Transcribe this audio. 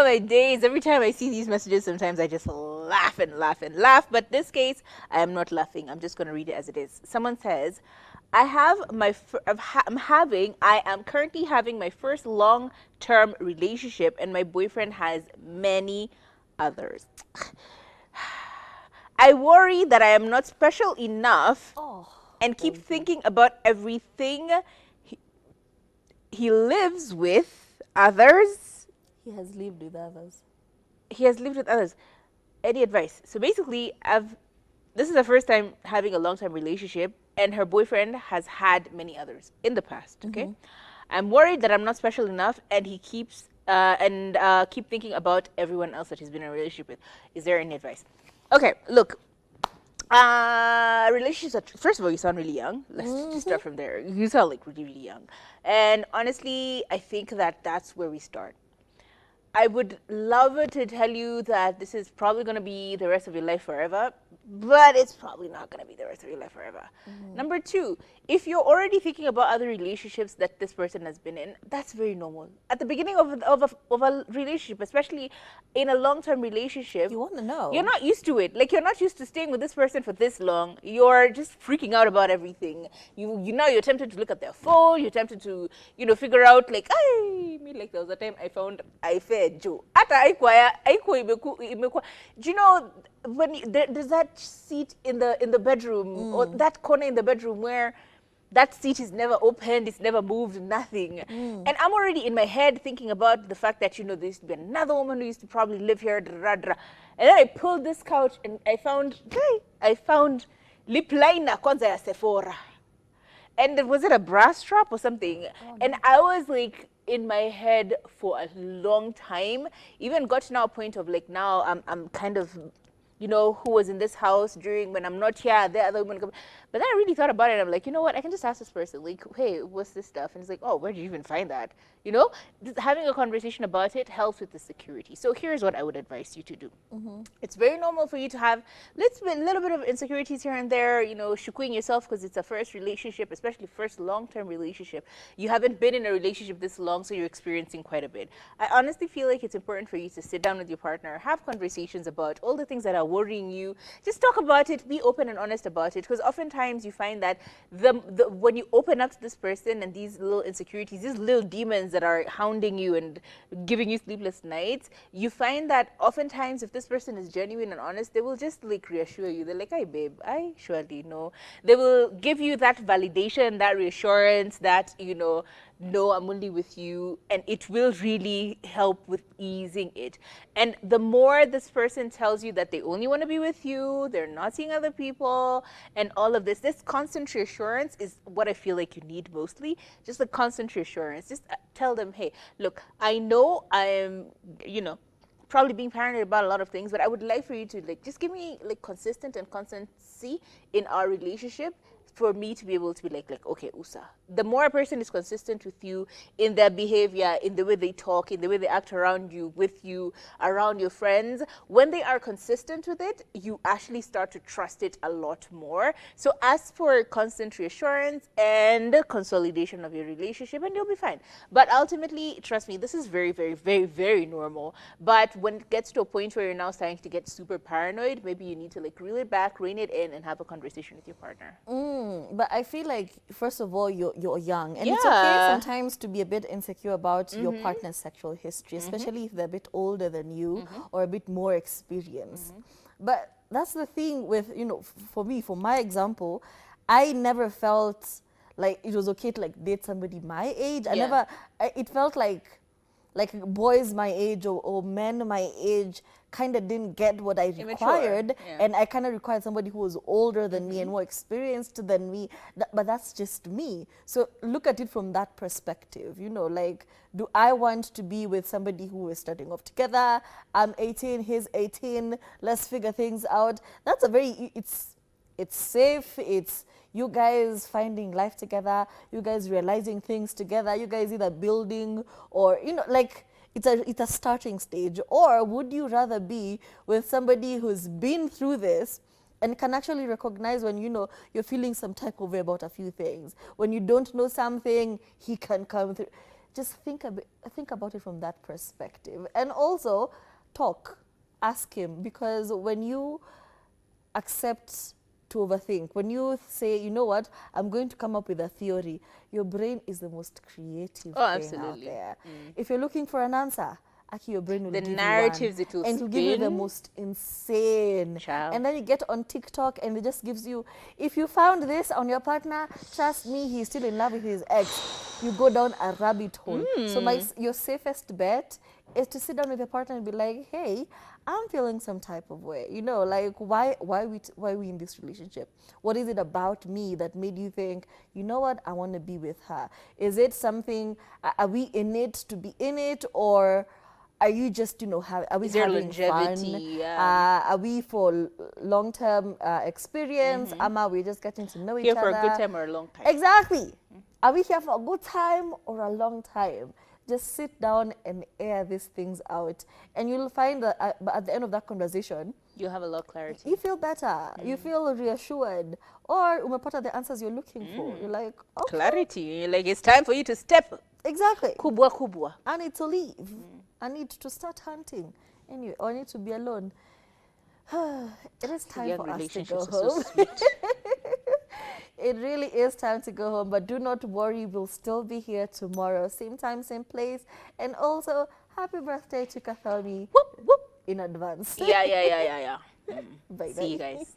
my days. Every time I see these messages, sometimes I just laugh and laugh and laugh. But this case, I am not laughing. I'm just going to read it as it is. Someone says, I am currently having my first long-term relationship, and my boyfriend has many others. I worry that I am not special enough and keep thinking about everything he lives with others. He has lived with others. He has lived with others. Any advice? So basically, this is the first time having a long-term relationship, and her boyfriend has had many others in the past. Okay, I'm worried that I'm not special enough, and he keeps keep thinking about everyone else that he's been in a relationship with. Is there any advice? Okay, look. Relationships are, first of all, you sound really young. Let's just start from there. You sound like really, really young. And honestly, I think that that's where we start. I would love to tell you that this is probably going to be the rest of your life forever, but it's probably not going to be the rest of your life forever. Number two, if you're already thinking about other relationships that this person has been in, that's very normal. At the beginning of a relationship, especially in a long-term relationship, You want to know. you're not used to it. Like, you're not used to staying with this person for this long. You're just freaking out about everything. You know, you're tempted to look at their phone. You're tempted to, figure out, like, like there was a time I found I fed Joe. Do you know when there's that seat in the bedroom, or that corner in the bedroom where that seat is never opened, it's never moved, nothing. And I'm already in my head thinking about the fact that, there used to be another woman who used to probably live here, and then I pulled this couch and I found lip liner kwanza ya Sephora. And was it a bra strap or something? And I was like in my head for a long time. Even got to now a point of like, now I'm kind of, who was in this house during when I'm not here, the other woman come. But then I really thought about it. I'm like, you know what? I can just ask this person, like, hey, what's this stuff? And it's like, oh, where did you even find that? Just having a conversation about it helps with the security. So here's what I would advise you to do. It's very normal for you to have a little bit of insecurities here and there, shukuing yourself because it's a first relationship, especially first long-term relationship. You haven't been in a relationship this long, so you're experiencing quite a bit. I honestly feel like it's important for you to sit down with your partner, have conversations about all the things that are worrying you. Just talk about it, be open and honest about it, because oftentimes you find that when you open up to this person and these little insecurities, these little demons that are hounding you and giving you sleepless nights, you find that oftentimes if this person is genuine and honest, they will just like reassure you. They're like, "Hey babe, I surely know." They will give you that validation, that reassurance that, no, I'm only with you, and it will really help with easing it. And the more this person tells you that they only want to be with you, they're not seeing other people, and all of this constant reassurance is what I feel like you need mostly. Just the constant reassurance. Just tell them, hey, look, I know I'm, probably being paranoid about a lot of things, but I would like for you to just give me consistent and constancy in our relationship, for me to be able to be like, okay, Usa. The more a person is consistent with you in their behavior, in the way they talk, in the way they act around you, with you, around your friends, when they are consistent with it, you actually start to trust it a lot more. So ask for constant reassurance and consolidation of your relationship, and you'll be fine. But ultimately, trust me, this is very, very, very, very normal. But when it gets to a point where you're now starting to get super paranoid, maybe you need to reel it back, rein it in, and have a conversation with your partner. But I feel like, first of all, you're young. And it's okay sometimes to be a bit insecure about your partner's sexual history, especially if they're a bit older than you or a bit more experienced. But that's the thing with, for me, for my example, I never felt like it was okay to date somebody my age. It felt like boys my age or men my age kind of didn't get what I required. And I kind of required somebody who was older than me and more experienced than me. But that's just me. So look at it from that perspective. Do I want to be with somebody who is starting off together? I'm 18, he's 18, let's figure things out. That's it's safe, it's you guys finding life together, you guys realizing things together, you guys either building or, it's a starting stage. Or would you rather be with somebody who's been through this and can actually recognize when, you're feeling some type of way about a few things? When you don't know something, he can come through. just think about it from that perspective. And also talk, ask him, because when you accept to overthink, when you say, you know what, I'm going to come up with a theory, your brain is the most creative thing out absolutely. there. If you're looking for an answer, actually your brain will The give you narratives one, it will and it will give you the spin. most insane. Child. And then you get on TikTok and it just gives you, if you found this on your partner, trust me, he's still in love with his ex. You go down a rabbit hole. So your safest bet is to sit down with your partner and be like, hey, I'm feeling some type of way. You know, like why we in this relationship? What is it about me that made you think, you know what, I want to be with her? Is it something, are we in it to be in it, or are you just, you know, are we Is there having longevity? fun? Are we for long-term experience? Are we just getting to know each Here other? for a good time or a long time? Exactly. Are we here for a good time or a long time? Just sit down and air these things out, and you'll find that at the end of that conversation, You have a lot of clarity. you feel better. You feel reassured, or umepata the answers you're looking for. You're like, okay, Clarity. Like, it's time for you to step. exactly. Kubwa kubwa. I need to leave. I need to start hunting. Anyway, or I need to be alone. It is time Young for us to relationships go are so home. sweet. It really is time to go home, but do not worry, we'll still be here tomorrow, same time, same place. And also, happy birthday to Kathomi Whoop, whoop. in advance. Yeah. Bye See you bye. guys.